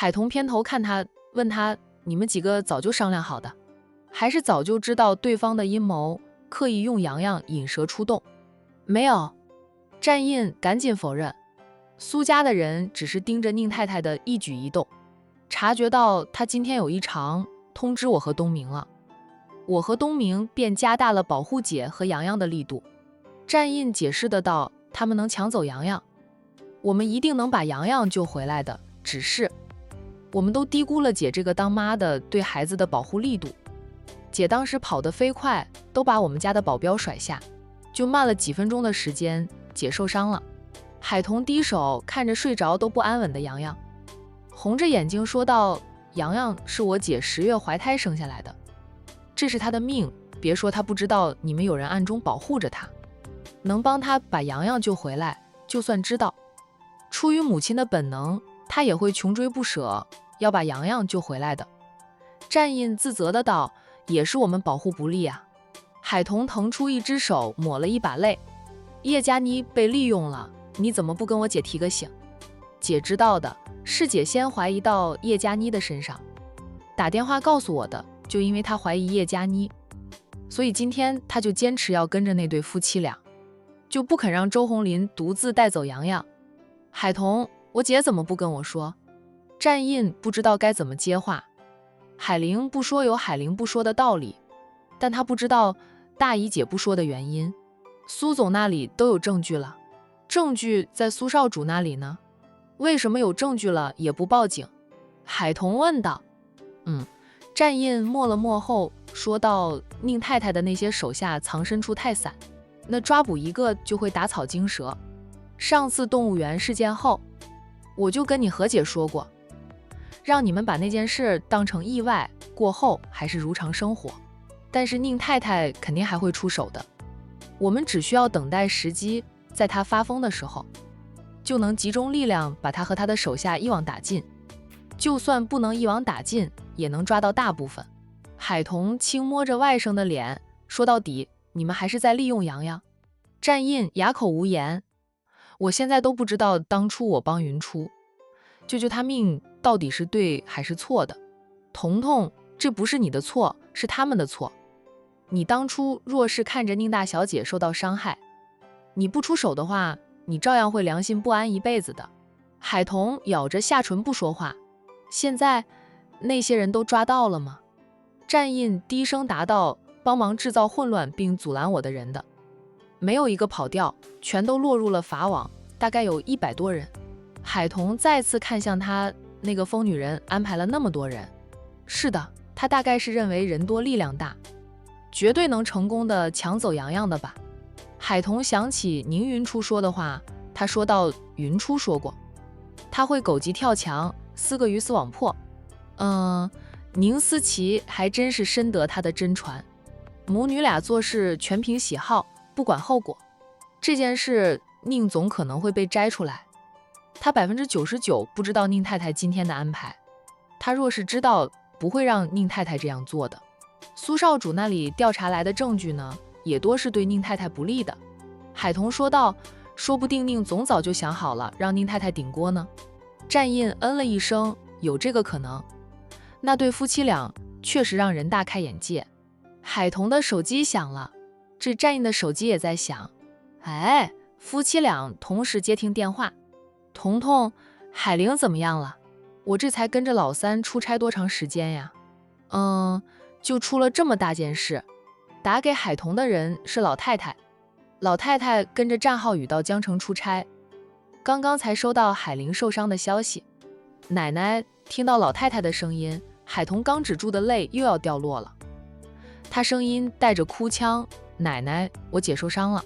海童偏头看他，问他：你们几个早就商量好的，还是早就知道对方的阴谋，刻意用洋洋引蛇出洞？没有。战印赶紧否认，苏家的人只是盯着宁太太的一举一动，察觉到她今天有异常，通知我和东明了。我和东明便加大了保护姐和洋洋的力度。战印解释的道：他们能抢走洋洋，我们一定能把洋洋救回来的，只是我们都低估了姐这个当妈的对孩子的保护力度。姐当时跑得飞快，都把我们家的保镖甩下，就慢了几分钟的时间，姐受伤了。海童低手看着睡着都不安稳的洋洋，红着眼睛说道：洋洋是我姐10月怀胎生下来的，这是她的命，别说她不知道你们有人暗中保护着她，能帮她把洋洋救回来，就算知道，出于母亲的本能，她也会穷追不舍，要把洋洋救回来的。战印自责的道：也是我们保护不力啊。海童腾出一只手抹了一把泪：叶佳妮被利用了，你怎么不跟我姐提个醒？姐知道的，是姐先怀疑到叶佳妮的身上，打电话告诉我的，就因为她怀疑叶佳妮，所以今天她就坚持要跟着那对夫妻俩，就不肯让周红林独自带走洋洋。海童，我姐怎么不跟我说？战印不知道该怎么接话。海玲不说有海玲不说的道理，但他不知道大姨姐不说的原因。苏总那里都有证据了，证据在苏少主那里呢，为什么有证据了也不报警？海童问道。战印默了默后说道：宁太太的那些手下藏身处太散，那抓捕一个就会打草惊蛇。上次动物园事件后，我就跟你和姐说过，让你们把那件事当成意外，过后还是如常生活。但是宁太太肯定还会出手的，我们只需要等待时机，在她发疯的时候，就能集中力量把她和她的手下一网打尽。就算不能一网打尽，也能抓到大部分。海童轻摸着外甥的脸，说到底，你们还是在利用洋洋。战印哑口无言。我现在都不知道当初我帮云初救他命到底是对还是错的。彤彤，这不是你的错，是他们的错。你当初若是看着宁大小姐受到伤害，你不出手的话，你照样会良心不安一辈子的。海童咬着下唇不说话。现在那些人都抓到了吗？战印低声答道：帮忙制造混乱并阻拦我的人的，没有一个跑掉，全都落入了法网，大概有100多人。海童再次看向他，那个疯女人安排了那么多人。是的，他大概是认为人多力量大，绝对能成功的抢走洋洋的吧。海童想起宁云初说的话，他说到云初说过，他会狗急跳墙，撕个鱼死网破。宁思琪还真是深得他的真传，母女俩做事全凭喜好，不管后果。这件事宁总可能会被摘出来，他99%不知道宁太太今天的安排，他若是知道，不会让宁太太这样做的。苏少主那里调查来的证据呢，也多是对宁太太不利的。海童说道：说不定宁总早就想好了让宁太太顶锅呢。战印嗯了一声，有这个可能。那对夫妻俩确实让人大开眼界。海童的手机响了，这战印的手机也在响。夫妻俩同时接听电话。彤彤，海玲怎么样了？我这才跟着老三出差多长时间呀？就出了这么大件事。打给海童的人是老太太，老太太跟着战浩宇到江城出差，刚刚才收到海玲受伤的消息。奶奶听到老太太的声音，海童刚止住的泪又要掉落了，她声音带着哭腔：奶奶，我姐受伤了。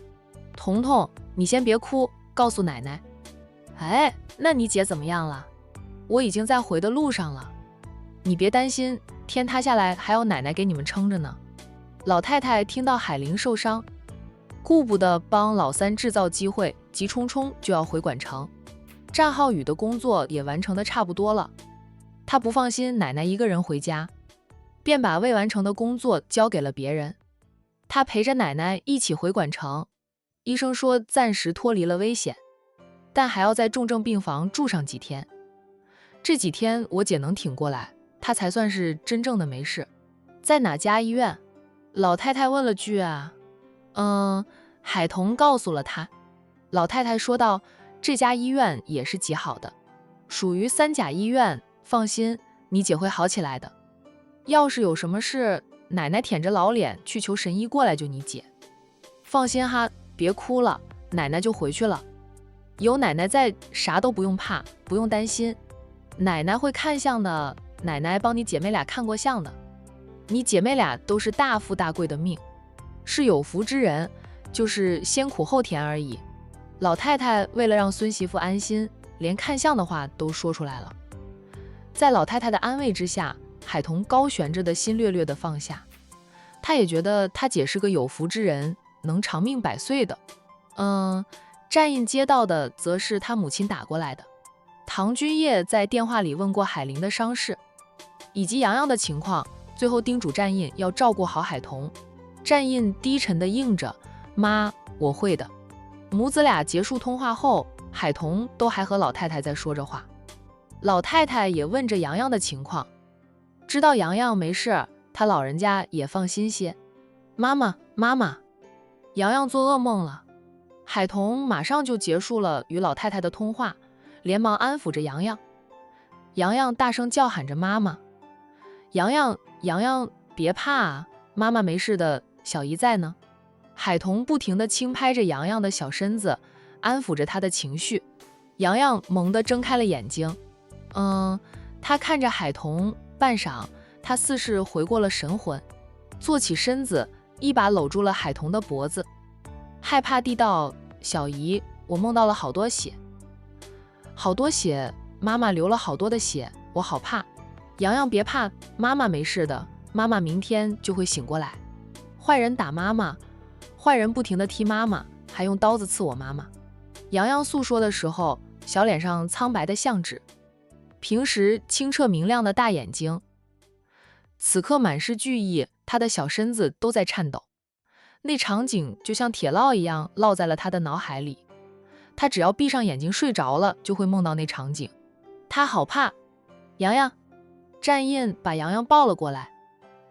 彤彤，你先别哭，告诉奶奶。那你姐怎么样了？我已经在回的路上了，你别担心，天塌下来还有奶奶给你们撑着呢。老太太听到海玲受伤，顾不得帮老三制造机会，急冲冲就要回管城。战浩宇的工作也完成的差不多了，他不放心奶奶一个人回家，便把未完成的工作交给了别人。他陪着奶奶一起回管城，医生说暂时脱离了危险，但还要在重症病房住上几天。这几天我姐能挺过来，她才算是真正的没事。在哪家医院？老太太问了句啊。海童告诉了她。老太太说道，这家医院也是极好的，属于3甲医院，放心，你姐会好起来的。要是有什么事，奶奶舔着老脸去求神医过来救你姐。放心哈，别哭了，奶奶就回去了。有奶奶在，啥都不用怕，不用担心。奶奶会看相的，奶奶帮你姐妹俩看过相的。你姐妹俩都是大富大贵的命，是有福之人，就是先苦后甜而已。老太太为了让孙媳妇安心，连看相的话都说出来了。在老太太的安慰之下，海童高悬着的心略略的放下。他也觉得他姐是个有福之人，能长命百岁的。战印接到的则是他母亲打过来的。唐君业在电话里问过海玲的伤势以及洋洋的情况，最后叮嘱战印要照顾好海童。战印低沉地应着，妈，我会的。母子俩结束通话后，海童都还和老太太在说着话。老太太也问着洋洋的情况，知道洋洋没事，他老人家也放心些。妈妈，妈妈，洋洋做噩梦了。海童马上就结束了与老太太的通话，连忙安抚着洋洋。洋洋大声叫喊着妈妈。洋洋，别怕啊，妈妈没事的，小姨在呢。海童不停地轻拍着洋洋的小身子，安抚着他的情绪。洋洋猛地睁开了眼睛，他看着海童，半晌，他似是回过了神魂，坐起身子，一把搂住了海童的脖子，害怕地道：小姨，我梦到了好多血。好多血，妈妈流了好多的血，我好怕。洋洋别怕，妈妈没事的，妈妈明天就会醒过来。坏人打妈妈，坏人不停地踢妈妈，还用刀子刺我妈妈。洋洋诉说的时候，小脸上苍白的像纸，平时清澈明亮的大眼睛，此刻满是惧意，他的小身子都在颤抖。那场景就像铁烙一样烙在了他的脑海里，他只要闭上眼睛睡着了，就会梦到那场景。他好怕。洋洋，战印把洋洋抱了过来。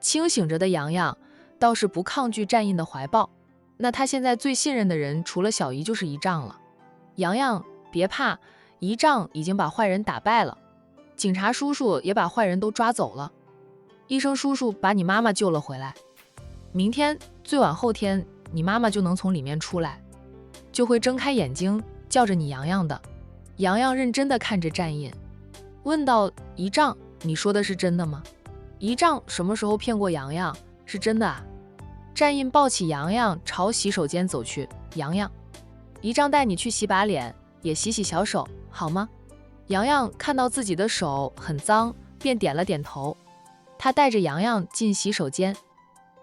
清醒着的洋洋倒是不抗拒战印的怀抱，那他现在最信任的人除了小姨就是姨丈了。洋洋别怕，姨丈已经把坏人打败了，警察叔叔也把坏人都抓走了，医生叔叔把你妈妈救了回来。明天最晚后天，你妈妈就能从里面出来，就会睁开眼睛叫着你洋洋的。洋洋认真地看着战印，问道：姨丈，你说的是真的吗？姨丈什么时候骗过洋洋？是真的啊。战印抱起洋洋朝洗手间走去。洋洋，姨丈带你去洗把脸，也洗洗小手，好吗？洋洋看到自己的手很脏，便点了点头。他带着洋洋进洗手间，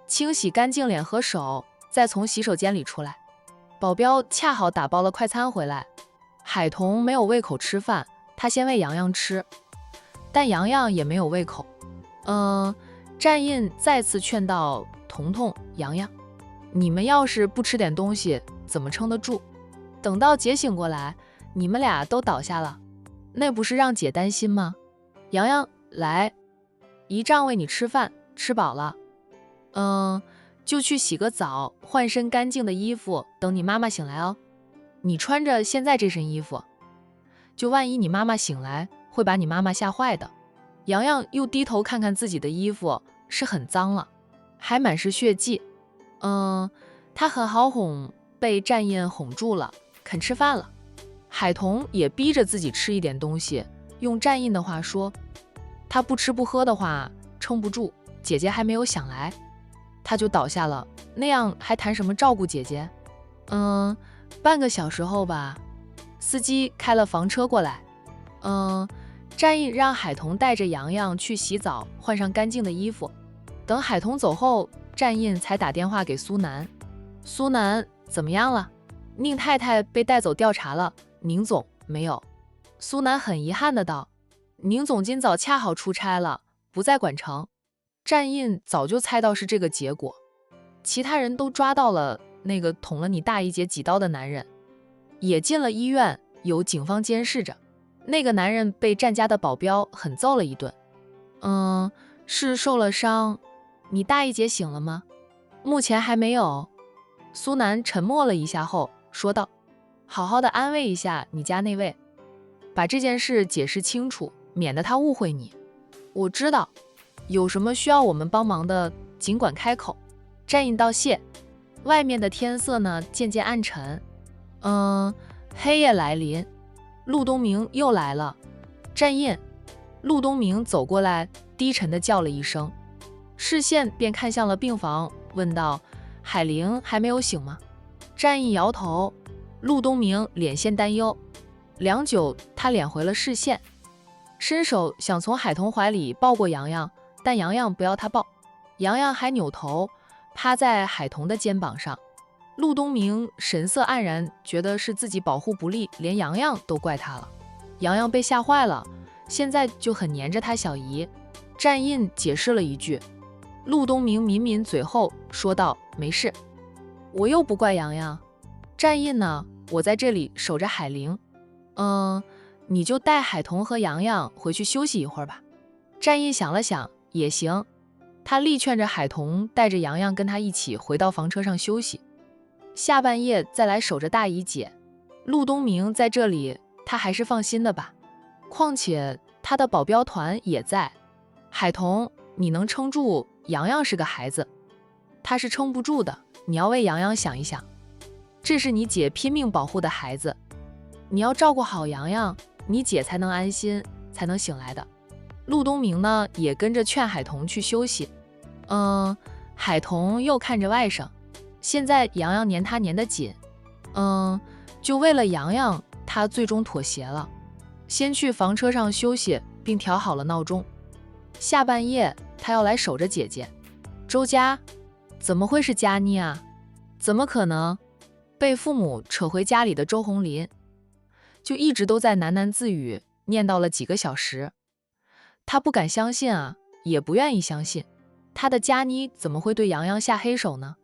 清洗干净脸和手，再从洗手间里出来。保镖恰好打包了快餐回来。海童没有胃口吃饭，他先喂洋洋吃，但洋洋也没有胃口。战印再次劝道：彤彤、洋洋，你们要是不吃点东西，怎么撑得住？等到姐醒过来，你们俩都倒下了，那不是让姐担心吗？洋洋，来，姨丈喂你吃饭，吃饱了，就去洗个澡，换身干净的衣服，等你妈妈醒来哦。你穿着现在这身衣服，就万一你妈妈醒来，会把你妈妈吓坏的。洋洋又低头看看自己的衣服，是很脏了，还满是血迹。他很好哄，被战印哄住了，肯吃饭了。海童也逼着自己吃一点东西，用战印的话说，他不吃不喝的话撑不住，姐姐还没有想来，他就倒下了，那样还谈什么照顾姐姐？半个小时后吧，司机开了房车过来。战印让海童带着洋洋去洗澡，换上干净的衣服。等海童走后，战印才打电话给苏南。苏南怎么样了？宁太太被带走调查了，宁总没有。苏南很遗憾的道：宁总今早恰好出差了，不在管城。战印早就猜到是这个结果，其他人都抓到了那个捅了你大姨姐几刀的男人，也进了医院，有警方监视着。那个男人被战家的保镖狠揍了一顿。是受了伤。你大姨姐醒了吗？目前还没有。苏南沉默了一下后说道，好好的安慰一下你家那位，把这件事解释清楚，免得他误会你。我知道，有什么需要我们帮忙的尽管开口。战印道谢。外面的天色呢渐渐暗沉，黑夜来临。陆东明又来了。战印。陆东明走过来，低沉地叫了一声，视线便看向了病房，问道，海玲还没有醒吗？战印摇头。陆东明脸现担忧，良久，他敛回了视线，伸手想从海童怀里抱过洋洋，但洋洋不要他抱。洋洋还扭头趴在海童的肩膀上。陆东明神色黯然，觉得是自己保护不力，连洋洋都怪他了。洋洋被吓坏了，现在就很黏着他小姨。战印解释了一句。陆东明抿抿嘴后说道，没事，我又不怪洋洋。战印呢？我在这里守着海玲。你就带海童和洋洋回去休息一会儿吧。战印想了想，也行。他力劝着海童带着洋洋跟他一起回到房车上休息，下半夜再来守着大姨姐。陆东明在这里，他还是放心的吧。况且他的保镖团也在。海童，你能撑住，洋洋是个孩子，他是撑不住的，你要为洋洋想一想。这是你姐拼命保护的孩子，你要照顾好洋洋，你姐才能安心，才能醒来的。陆东明呢，也跟着劝海童去休息。海童又看着外甥，现在洋洋黏他黏得紧，就为了洋洋，他最终妥协了，先去房车上休息，并调好了闹钟。下半夜他要来守着姐姐。周家，怎么会是佳妮啊？怎么可能？被父母扯回家里的周红林，就一直都在喃喃自语，念叨了几个小时。他不敢相信啊，也不愿意相信，他的佳妮怎么会对洋洋下黑手呢？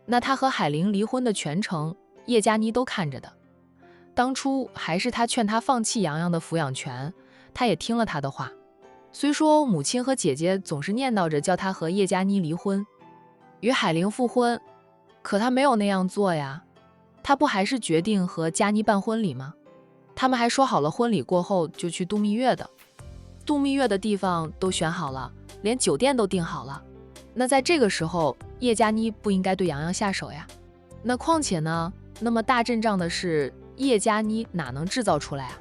那他和海玲离婚的全程，叶佳妮都看着的。当初还是他劝他放弃洋洋的抚养权，他也听了他的话。虽说母亲和姐姐总是念叨着叫他和叶佳妮离婚，与海玲复婚，可他没有那样做呀。他不还是决定和佳妮办婚礼吗？他们还说好了婚礼过后就去度蜜月的，度蜜月的地方都选好了，连酒店都订好了。那在这个时候，叶佳妮不应该对洋洋下手呀。那况且呢，那么大阵仗的事，叶佳妮哪能制造出来啊？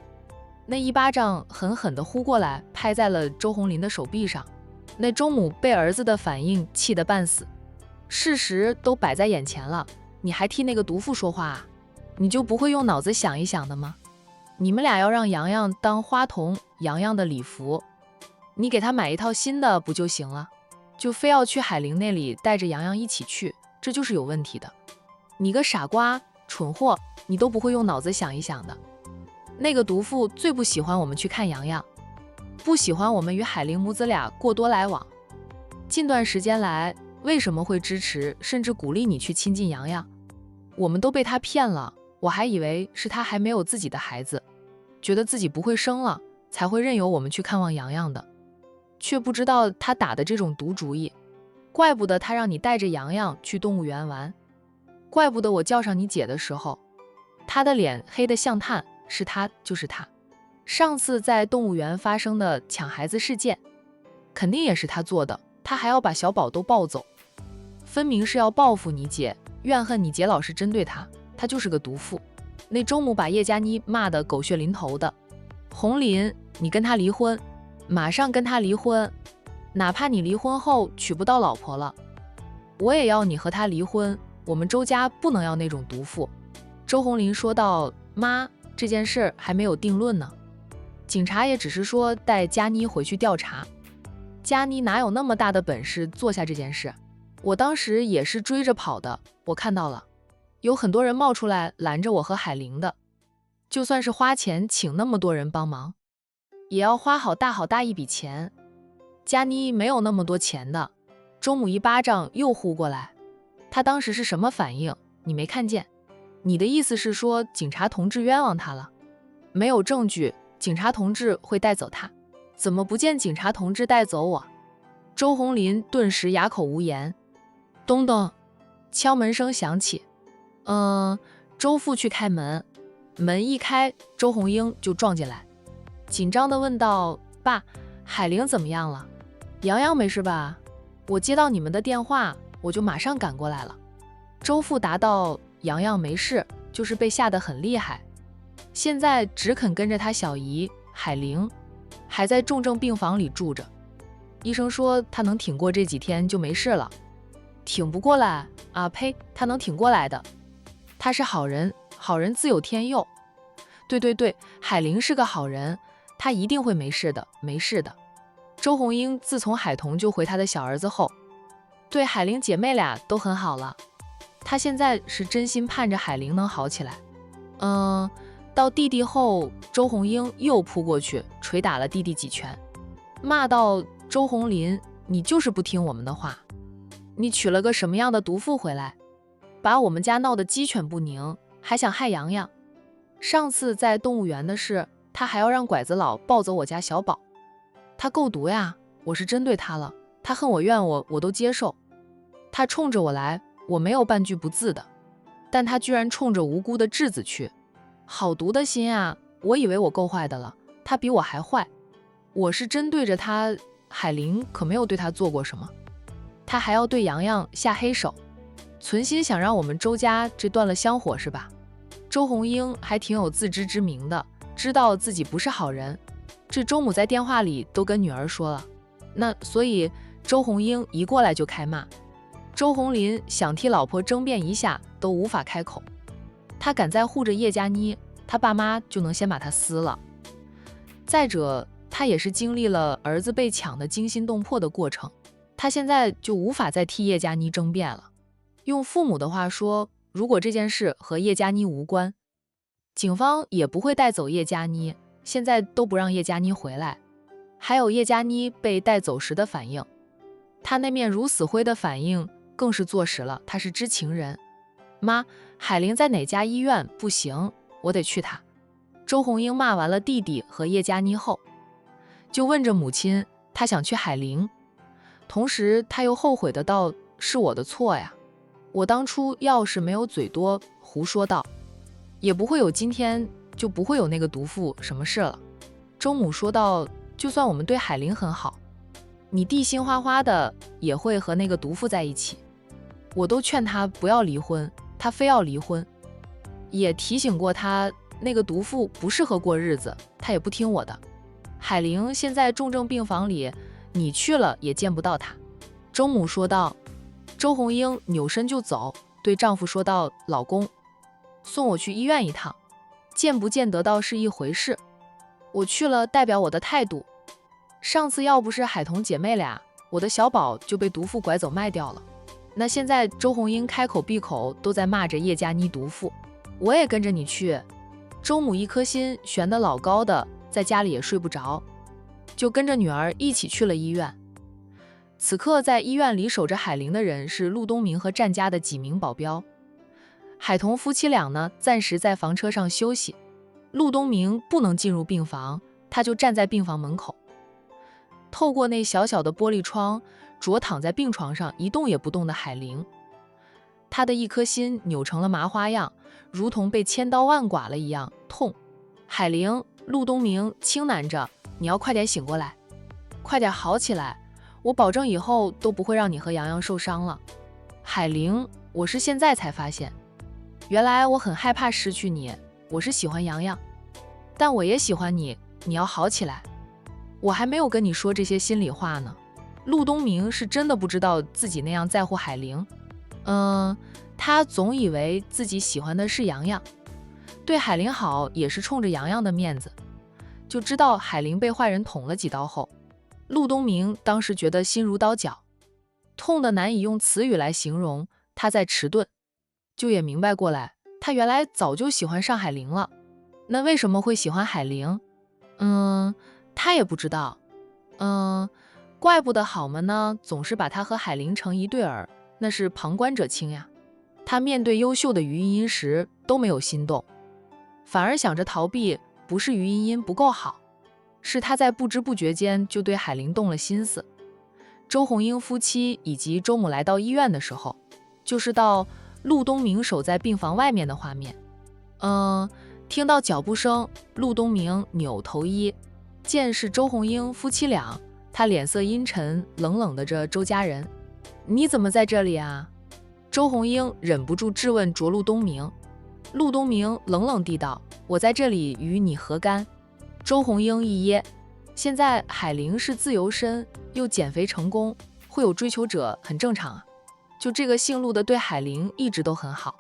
那一巴掌狠狠地呼过来，拍在了周红林的手臂上。那周母被儿子的反应气得半死，事实都摆在眼前了，你还替那个毒妇说话啊？你就不会用脑子想一想的吗？你们俩要让洋洋当花童，洋洋的礼服，你给他买一套新的不就行了？就非要去海玲那里带着洋洋一起去，这就是有问题的。你个傻瓜，蠢货，你都不会用脑子想一想的。那个毒妇最不喜欢我们去看洋洋，不喜欢我们与海玲母子俩过多来往。近段时间来，为什么会支持甚至鼓励你去亲近洋洋？我们都被他骗了，我还以为是他还没有自己的孩子，觉得自己不会生了，才会任由我们去看望洋洋的，却不知道他打的这种毒主意。怪不得他让你带着洋洋去动物园玩，怪不得我叫上你姐的时候，他的脸黑得像炭，是他就是他。上次在动物园发生的抢孩子事件，肯定也是他做的，他还要把小宝都抱走，分明是要报复你姐，怨恨你姐老是针对他，他就是个毒妇。那周母把叶佳妮骂得狗血淋头的。红林，你跟他离婚，马上跟他离婚，哪怕你离婚后娶不到老婆了，我也要你和他离婚，我们周家不能要那种毒妇。周红林说道，妈，这件事还没有定论呢，警察也只是说带佳妮回去调查，佳妮哪有那么大的本事做下这件事？我当时也是追着跑的，我看到了，有很多人冒出来拦着我和海玲的，就算是花钱请那么多人帮忙，也要花好大一笔钱。佳妮没有那么多钱的。周母一巴掌又呼过来，她当时是什么反应？你没看见？你的意思是说警察同志冤枉她了？没有证据，警察同志会带走他，怎么不见警察同志带走我？周红林顿时哑口无言。咚咚，敲门声响起。周父去开门，门一开，周红英就撞进来，紧张地问道：“爸，海玲怎么样了？洋洋没事吧？我接到你们的电话，我就马上赶过来了。”周父答道：“洋洋没事，就是被吓得很厉害，现在只肯跟着他小姨海玲，还在重症病房里住着。医生说他能挺过这几天就没事了。挺不过来啊？呸，他能挺过来的。他是好人，好人自有天佑。对，海玲是个好人，他一定会没事的，没事的。”周红英自从海童救回他的小儿子后，对海玲姐妹俩都很好了。她现在是真心盼着海玲能好起来。到弟弟后，周红英又扑过去捶打了弟弟几拳，骂道：“周红林，你就是不听我们的话，你娶了个什么样的毒妇回来，把我们家闹得鸡犬不宁，还想害洋洋。上次在动物园的事，他还要让拐子佬抱走我家小宝，他够毒呀！我是针对他了，他恨我怨我，我都接受。他冲着我来，我没有半句不字的，但他居然冲着无辜的质子去，好毒的心啊！我以为我够坏的了，他比我还坏。我是针对着他，海玲可没有对他做过什么，他还要对洋洋下黑手，存心想让我们周家这断了香火是吧？”周红英还挺有自知之明的，知道自己不是好人，这周母在电话里都跟女儿说了，那所以周红英一过来就开骂。周红林想替老婆争辩一下都无法开口，他敢再护着叶佳妮，他爸妈就能先把他撕了。再者，他也是经历了儿子被抢的惊心动魄的过程，他现在就无法再替叶佳妮争辩了。用父母的话说，如果这件事和叶佳妮无关，警方也不会带走叶佳妮，现在都不让叶佳妮回来。还有叶佳妮被带走时的反应，他那面如死灰的反应更是坐实了他是知情人。妈，海玲在哪家医院？不行，我得去她。周红英骂完了弟弟和叶佳妮后，就问着母亲，她想去海玲，同时她又后悔的道：“是我的错呀，我当初要是没有嘴多胡说道，也不会有今天，就不会有那个毒妇什么事了。”周母说道：“就算我们对海玲很好，你弟心花花的也会和那个毒妇在一起。我都劝他不要离婚，他非要离婚，也提醒过他那个毒妇不适合过日子，他也不听我的。海玲现在重症病房里，你去了也见不到她。”周母说道。周红英扭身就走，对丈夫说道：“老公，送我去医院一趟，见不见得到是一回事，我去了代表我的态度。上次要不是海童姐妹俩，我的小宝就被毒妇拐走卖掉了。那现在周红英开口闭口都在骂着叶佳妮毒妇，我也跟着你去。”周母一颗心悬得老高的，在家里也睡不着，就跟着女儿一起去了医院。此刻在医院里守着海玲的人是陆东明和战家的几名保镖。海童夫妻俩呢，暂时在房车上休息。陆东明不能进入病房，他就站在病房门口，透过那小小的玻璃窗，着躺在病床上一动也不动的海玲。他的一颗心扭成了麻花样，如同被千刀万剐了一样痛。海玲，陆东明轻喃着：“你要快点醒过来，快点好起来，我保证以后都不会让你和洋洋受伤了。”海玲，我是现在才发现，原来我很害怕失去你，我是喜欢洋洋，但我也喜欢你，你要好起来。我还没有跟你说这些心里话呢。陆东明是真的不知道自己那样在乎海玲，他总以为自己喜欢的是洋洋，对海玲好也是冲着洋洋的面子。就知道海玲被坏人捅了几刀后，陆东明当时觉得心如刀绞，痛得难以用词语来形容。他在迟钝，就也明白过来，他原来早就喜欢上海玲了。那为什么会喜欢海玲？他也不知道。怪不得好们呢，总是把他和海玲成一对儿，那是旁观者清呀。他面对优秀的余音时都没有心动，反而想着逃避，不是于茵茵不够好，是他在不知不觉间就对海玲动了心思。周红英夫妻以及周母来到医院的时候，就是到陆东明守在病房外面的画面。听到脚步声，陆东明扭头一见是周红英夫妻俩，他脸色阴沉，冷冷的着周家人：“你怎么在这里啊？”周红英忍不住质问着陆东明。陆东明冷冷地道：“我在这里与你何干？”周红英一噎，现在海玲是自由身，又减肥成功，会有追求者很正常啊。就这个姓陆的对海玲一直都很好。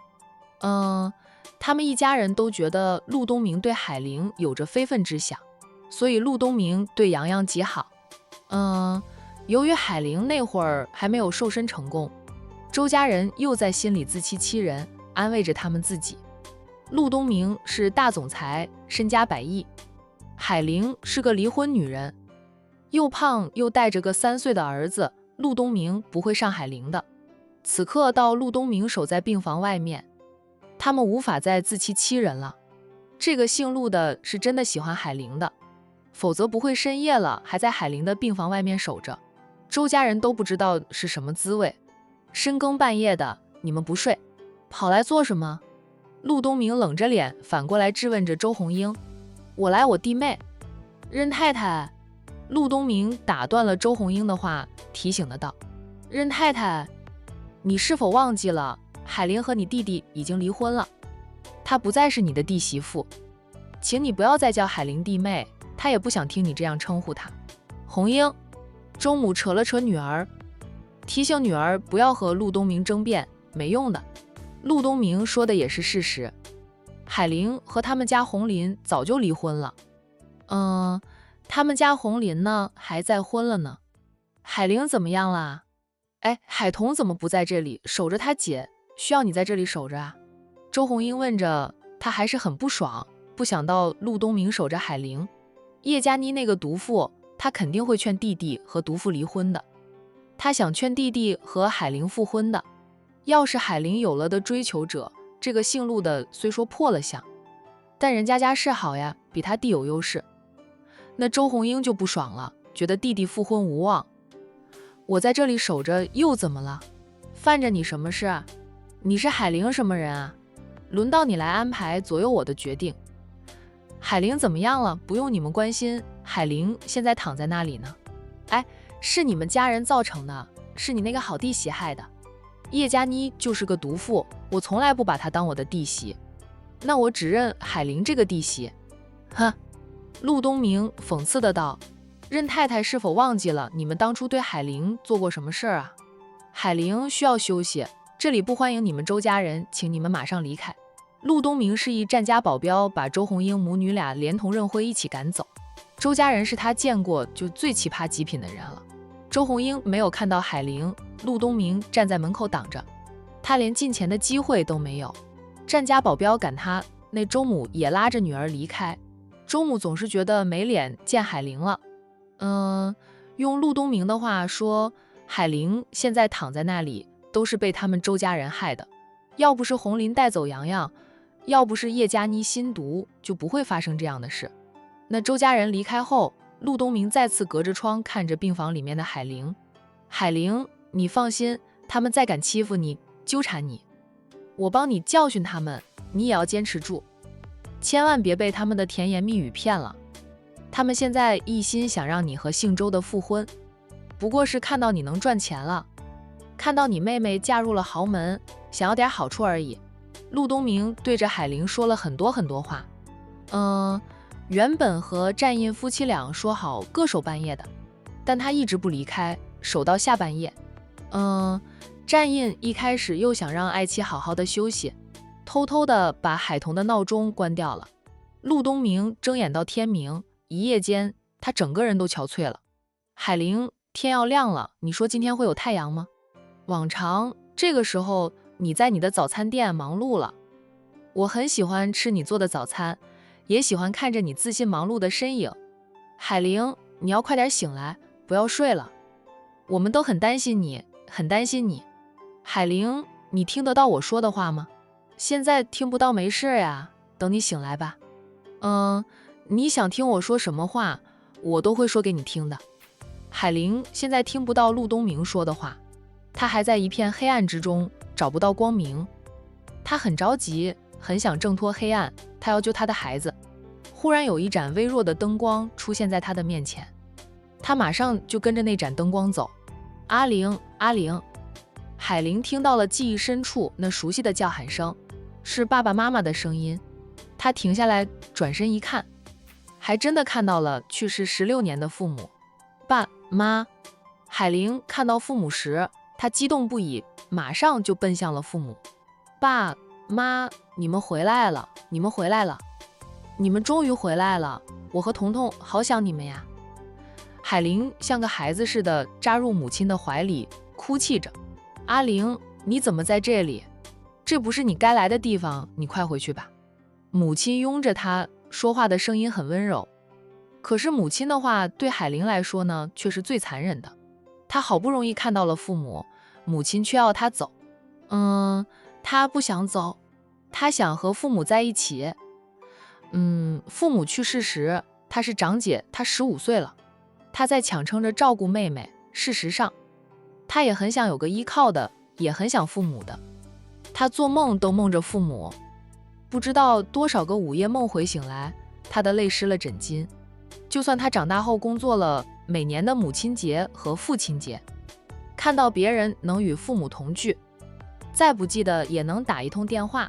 他们一家人都觉得陆东明对海玲有着非分之想，所以陆东明对洋洋极好。由于海玲那会儿还没有瘦身成功，周家人又在心里自欺欺人，安慰着他们自己。陆东明是大总裁，身家100亿，海玲是个离婚女人，又胖又带着个3岁的儿子，陆东明不会上海玲的。此刻到陆东明守在病房外面，他们无法再自欺欺人了。这个姓陆的是真的喜欢海玲的，否则不会深夜了还在海玲的病房外面守着。周家人都不知道是什么滋味。深更半夜的，你们不睡，跑来做什么？陆东明冷着脸反过来质问着周红英。我来我弟妹。任太太。陆东明打断了周红英的话，提醒的道：任太太，你是否忘记了海玲和你弟弟已经离婚了，她不再是你的弟媳妇，请你不要再叫海玲弟妹，她也不想听你这样称呼她。红英。周母扯了扯女儿，提醒女儿不要和陆东明争辩，没用的。陆东明说的也是事实，海玲和他们家红林早就离婚了。他们家红林呢还再婚了呢。海玲怎么样啦？海彤怎么不在这里守着她姐，需要你在这里守着啊？周红英问着，她还是很不爽，不想到陆东明守着海玲。叶佳妮那个毒妇，她肯定会劝弟弟和毒妇离婚的，她想劝弟弟和海玲复婚的。要是海玲有了的追求者，这个姓陆的虽说破了相，但人家家世好呀，比他弟有优势。那周红英就不爽了，觉得弟弟复婚无望。我在这里守着又怎么了？犯着你什么事啊？你是海玲什么人啊？轮到你来安排左右我的决定。海玲怎么样了？不用你们关心，海玲现在躺在那里呢。是你们家人造成的，是你那个好弟媳害的。叶佳妮就是个毒妇，我从来不把她当我的弟媳，那我只认海玲这个弟媳。哼！陆东明讽刺的道：任太太是否忘记了你们当初对海玲做过什么事儿啊？海玲需要休息，这里不欢迎你们周家人，请你们马上离开。陆东明示意战家保镖把周红英母女俩连同任辉一起赶走。周家人是他见过就最奇葩极品的人了。周红英没有看到海玲，陆东明站在门口挡着，他连进前的机会都没有。战家保镖赶他，那周母也拉着女儿离开。周母总是觉得没脸见海玲了。用陆东明的话说，海玲现在躺在那里都是被他们周家人害的，要不是红林带走洋洋，要不是叶佳妮心毒，就不会发生这样的事。那周家人离开后，陆东明再次隔着窗看着病房里面的海玲。海玲，你放心，他们再敢欺负你纠缠你，我帮你教训他们，你也要坚持住，千万别被他们的甜言蜜语骗了。他们现在一心想让你和姓周的复婚，不过是看到你能赚钱了，看到你妹妹嫁入了豪门，想要点好处而已。陆东明对着海玲说了很多很多话。原本和战印夫妻俩说好各守半夜的，但他一直不离开，守到下半夜。战印一开始又想让爱妻好好的休息，偷偷的把海童的闹钟关掉了。陆东明睁眼到天明，一夜间他整个人都憔悴了。海玲，天要亮了，你说今天会有太阳吗？往常这个时候你在你的早餐店忙碌了，我很喜欢吃你做的早餐，也喜欢看着你自信忙碌的身影。海玲，你要快点醒来，不要睡了，我们都很担心你，很担心你。海玲，你听得到我说的话吗？现在听不到没事呀，等你醒来吧。你想听我说什么话，我都会说给你听的。海玲现在听不到陆东明说的话，她还在一片黑暗之中，找不到光明。她很着急，很想挣脱黑暗，她要救她的孩子。忽然有一盏微弱的灯光出现在她的面前，她马上就跟着那盏灯光走。阿玲，阿玲。海玲听到了记忆深处那熟悉的叫喊声，是爸爸妈妈的声音。她停下来，转身一看，还真的看到了去世16年的父母。爸妈。海玲看到父母时，她激动不已，马上就奔向了父母。爸妈，你们回来了，你们回来了，你们终于回来了，我和彤彤好想你们呀。海玲像个孩子似的扎入母亲的怀里，哭泣着。阿玲，你怎么在这里？这不是你该来的地方，你快回去吧。母亲拥着她，说话的声音很温柔。可是母亲的话对海玲来说呢，却是最残忍的。她好不容易看到了父母，母亲却要她走。她不想走，她想和父母在一起。父母去世时，她是长姐，她15岁了，她在强撑着照顾妹妹。事实上，她也很想有个依靠的，也很想父母的。她做梦都梦着父母，不知道多少个午夜梦回醒来，她的泪湿了枕巾。就算她长大后工作了，每年的母亲节和父亲节，看到别人能与父母同聚，再不济的也能打一通电话，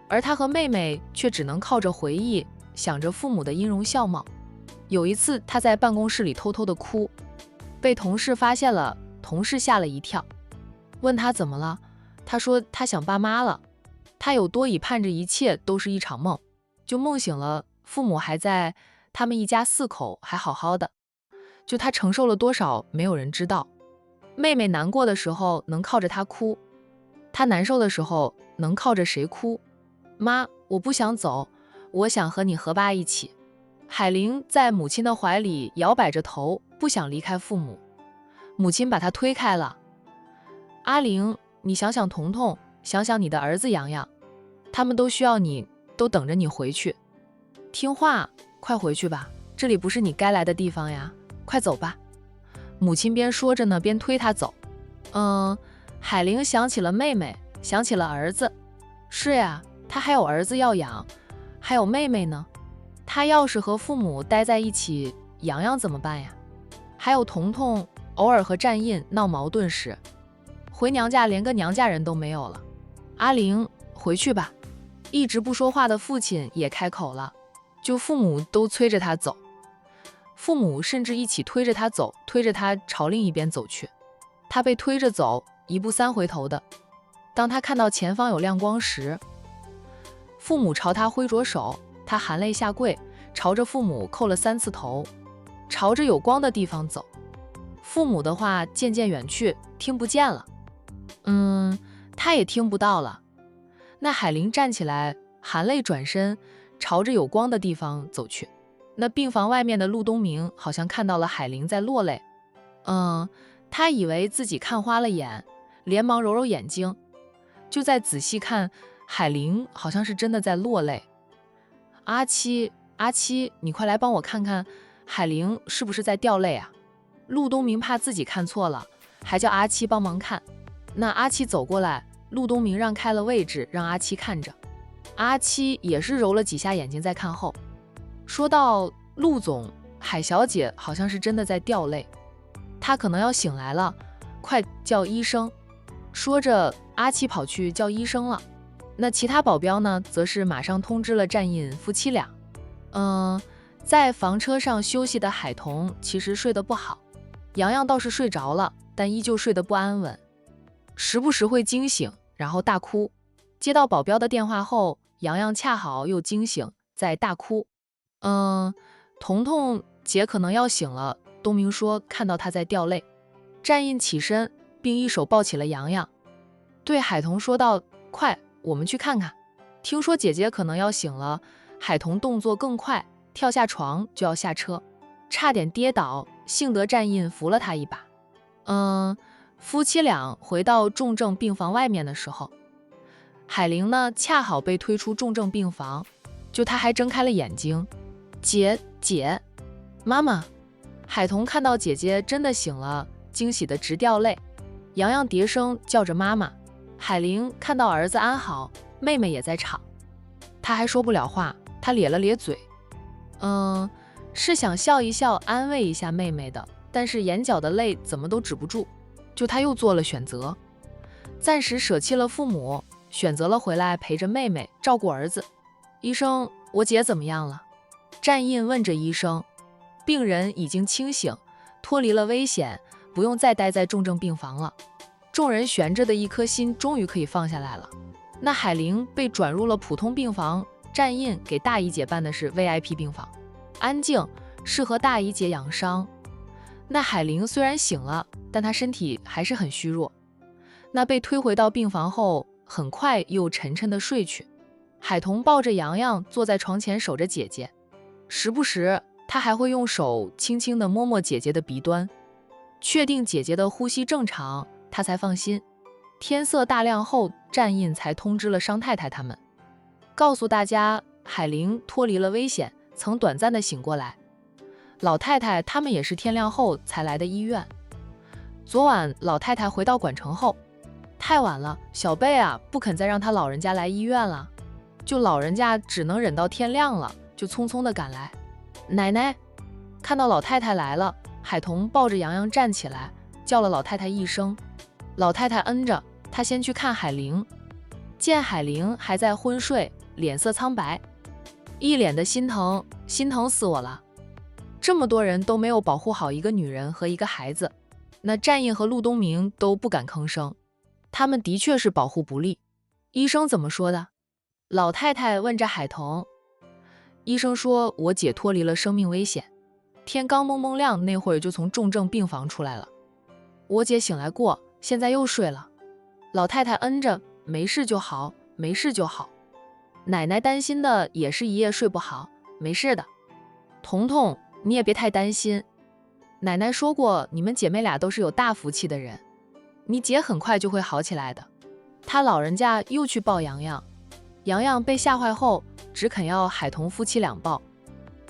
而她和妹妹却只能靠着回忆，想着父母的音容笑貌。有一次，她在办公室里偷偷的哭，被同事发现了，同事吓了一跳，问她怎么了，她说她想爸妈了。她有多已盼着一切都是一场梦，就梦醒了，父母还在，他们一家4口还好好的。就她承受了多少，没有人知道。妹妹难过的时候能靠着她哭，她难受的时候能靠着谁哭？妈，我不想走，我想和你和爸一起。海玲在母亲的怀里摇摆着头，不想离开父母。母亲把她推开了。阿玲，你想想彤彤，想想你的儿子洋洋，他们都需要你，都等着你回去。听话，快回去吧，这里不是你该来的地方呀，快走吧。母亲边说着呢，边推她走。海玲想起了妹妹，想起了儿子。是呀，她还有儿子要养，还有妹妹呢。她要是和父母待在一起，洋洋怎么办呀？还有彤彤，偶尔和战印闹矛盾时，回娘家连个娘家人都没有了。阿玲，回去吧。一直不说话的父亲也开口了，就父母都催着他走，父母甚至一起推着他走，推着他朝另一边走去。他被推着走，一步3回头的。当他看到前方有亮光时，父母朝他挥着手，他含泪下跪，朝着父母叩了3次头，朝着有光的地方走。父母的话渐渐远去，听不见了。他也听不到了。那海玲站起来，含泪转身，朝着有光的地方走去。那病房外面的陆东明好像看到了海玲在落泪，他以为自己看花了眼，连忙揉揉眼睛，就在仔细看，海玲好像是真的在落泪。阿七，阿七，你快来帮我看看，海玲是不是在掉泪啊？陆东明怕自己看错了，还叫阿七帮忙看。那阿七走过来，陆东明让开了位置，让阿七看着。阿七也是揉了几下眼睛在看后，说道：陆总，海小姐好像是真的在掉泪，她可能要醒来了，快叫医生。说着，阿七跑去叫医生了。那其他保镖呢，则是马上通知了战印夫妻俩。在房车上休息的海童其实睡得不好，洋洋倒是睡着了，但依旧睡得不安稳，时不时会惊醒，然后大哭。接到保镖的电话后，洋洋恰好又惊醒，在大哭。彤彤姐可能要醒了，东明说看到她在掉泪。战印起身，并一手抱起了洋洋，对海童说道：快，我们去看看，听说姐姐可能要醒了。海童动作更快，跳下床就要下车，差点跌倒，幸得战印扶了他一把。夫妻俩回到重症病房外面的时候，海玲呢恰好被推出重症病房，就她还睁开了眼睛。姐，妈妈。海童看到姐姐真的醒了，惊喜的直掉泪。洋洋叠声叫着妈妈。海玲看到儿子安好，妹妹也在场，她还说不了话，她咧了咧嘴，是想笑一笑安慰一下妹妹的，但是眼角的泪怎么都止不住，就她又做了选择，暂时舍弃了父母，选择了回来陪着妹妹照顾儿子。医生，我姐怎么样了？战印问着医生。病人已经清醒，脱离了危险，不用再待在重症病房了。众人悬着的一颗心终于可以放下来了。那海玲被转入了普通病房，战印给大姨姐办的是 VIP 病房，安静，适合大姨姐养伤。那海玲虽然醒了，但她身体还是很虚弱。那被推回到病房后，很快又沉沉的睡去。海童抱着洋洋坐在床前守着姐姐，时不时他还会用手轻轻地摸摸姐姐的鼻端，确定姐姐的呼吸正常，他才放心。天色大亮后，战印才通知了商太太他们，告诉大家海玲脱离了危险，曾短暂的醒过来。老太太他们也是天亮后才来的医院。昨晚老太太回到管城后，太晚了，小贝啊不肯再让他老人家来医院了，就老人家只能忍到天亮了，就匆匆的赶来。奶奶看到老太太来了，海童抱着洋洋站起来，叫了老太太一声。老太太嗯着，她先去看海玲，见海玲还在昏睡，脸色苍白，一脸的心疼，心疼死我了。这么多人都没有保护好一个女人和一个孩子，那战印和陆东明都不敢吭声，他们的确是保护不力。医生怎么说的？老太太问着海童。医生说我姐脱离了生命危险，天刚蒙蒙亮那会儿就从重症病房出来了。我姐醒来过，现在又睡了。老太太嗯着，没事就好，没事就好。奶奶担心的也是一夜睡不好，没事的。彤彤，你也别太担心，奶奶说过你们姐妹俩都是有大福气的人，你姐很快就会好起来的。她老人家又去抱洋洋，洋洋被吓坏后只肯要海童夫妻俩抱，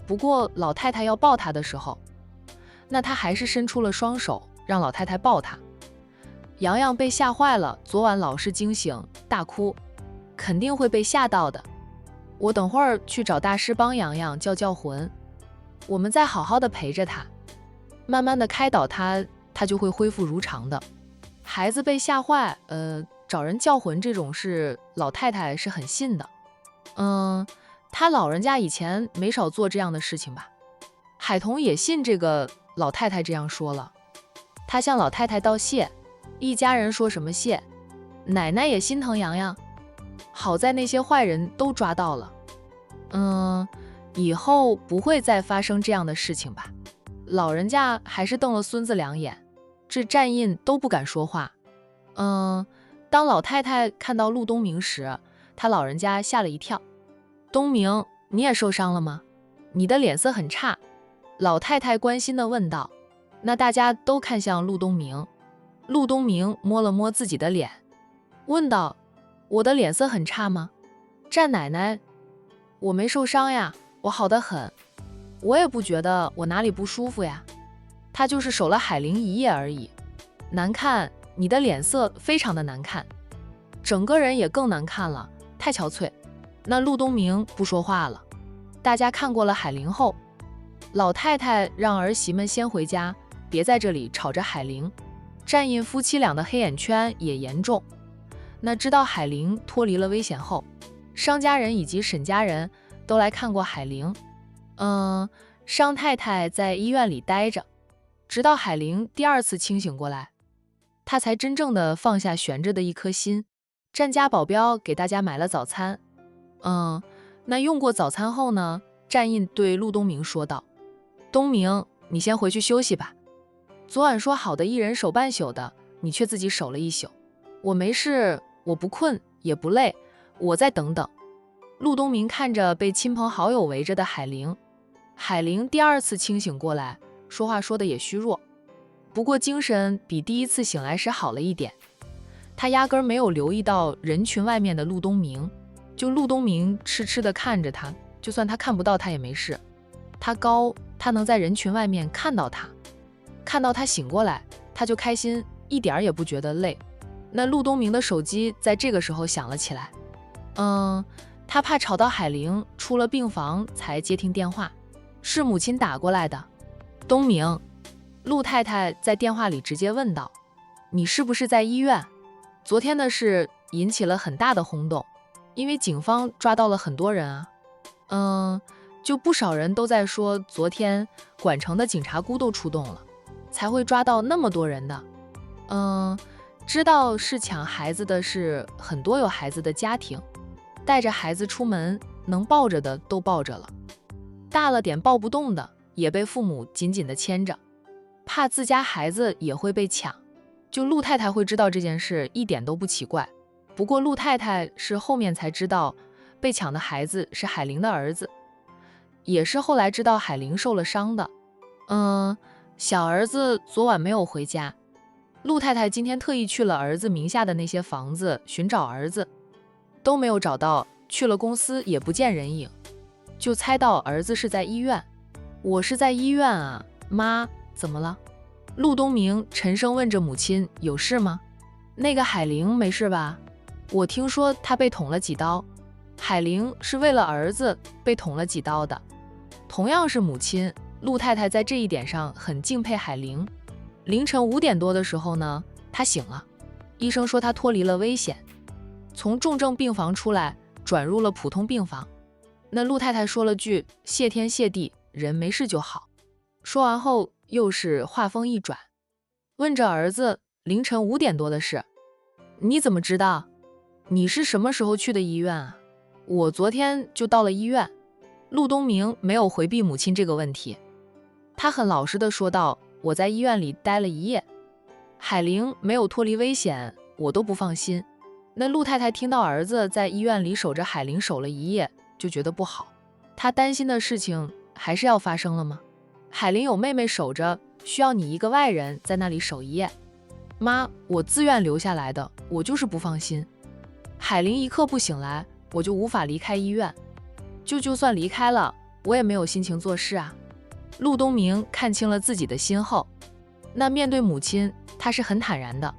不过老太太要抱他的时候，那他还是伸出了双手让老太太抱他。洋洋被吓坏了，昨晚老是惊醒大哭，肯定会被吓到的。我等会儿去找大师帮洋洋叫魂，我们再好好的陪着他，慢慢的开导他，他就会恢复如常的。孩子被吓坏，找人叫魂这种事，老太太是很信的。他老人家以前没少做这样的事情吧？海童也信这个，老太太这样说了，他向老太太道谢，一家人说什么谢。奶奶也心疼洋洋，好在那些坏人都抓到了。以后不会再发生这样的事情吧？老人家还是瞪了孙子两眼，这战印都不敢说话。当老太太看到陆东明时，他老人家吓了一跳。东明，你也受伤了吗？你的脸色很差。老太太关心地问道。那大家都看向陆东明。陆东明摸了摸自己的脸，问道：我的脸色很差吗？战奶奶，我没受伤呀，我好得很，我也不觉得我哪里不舒服呀，他就是守了海玲一夜而已。难看，你的脸色非常的难看，整个人也更难看了，太憔悴。那陆东明不说话了。大家看过了海玲后，老太太让儿媳们先回家，别在这里吵着海玲。战印夫妻俩的黑眼圈也严重。那知道海玲脱离了危险后，商家人以及沈家人都来看过海玲。商太太在医院里待着，直到海玲第二次清醒过来，她才真正的放下悬着的一颗心。战家保镖给大家买了早餐。那用过早餐后呢，战印对陆东明说道：东明，你先回去休息吧，昨晚说好的一人守半宿的，你却自己守了一宿。我没事，我不困也不累，我再等等。陆东明看着被亲朋好友围着的海玲，海玲第二次清醒过来，说话说的也虚弱，不过精神比第一次醒来时好了一点。他压根没有留意到人群外面的陆东明，就陆东明痴痴地看着他，就算他看不到他也没事。他高，他能在人群外面看到他，看到他醒过来，他就开心，一点儿也不觉得累。那陆东明的手机在这个时候响了起来，他怕吵到海玲，出了病房才接听电话，是母亲打过来的。东明，陆太太在电话里直接问道：“你是不是在医院？”昨天的事引起了很大的轰动，因为警方抓到了很多人啊。就不少人都在说，昨天管城的警察姑都出动了，才会抓到那么多人的。知道是抢孩子的是很多有孩子的家庭，带着孩子出门，能抱着的都抱着了，大了点抱不动的也被父母紧紧地牵着，怕自家孩子也会被抢。就陆太太会知道这件事一点都不奇怪，不过陆太太是后面才知道被抢的孩子是海玲的儿子，也是后来知道海玲受了伤的。小儿子昨晚没有回家，陆太太今天特意去了儿子名下的那些房子寻找儿子，都没有找到，去了公司也不见人影，就猜到儿子是在医院。我是在医院啊，妈，怎么了？陆东明沉声问着母亲，有事吗？那个海玲没事吧？我听说她被捅了几刀。海玲是为了儿子被捅了几刀的。同样是母亲，陆太太在这一点上很敬佩海玲。凌晨5点多的时候呢，她醒了，医生说她脱离了危险，从重症病房出来，转入了普通病房。那陆太太说了句谢天谢地，人没事就好。说完后又是话锋一转，问着儿子凌晨5点多的事。你怎么知道？你是什么时候去的医院啊？我昨天就到了医院。陆东明没有回避母亲这个问题，他很老实地说道，我在医院里待了1夜，海玲没有脱离危险，我都不放心。那陆太太听到儿子在医院里守着海玲守了1夜，就觉得不好，她担心的事情还是要发生了吗？海玲有妹妹守着，需要你一个外人在那里守1夜？妈，我自愿留下来的，我就是不放心。海玲一刻不醒来，我就无法离开医院，就算离开了，我也没有心情做事啊。陆东明看清了自己的心后，那面对母亲，他是很坦然的。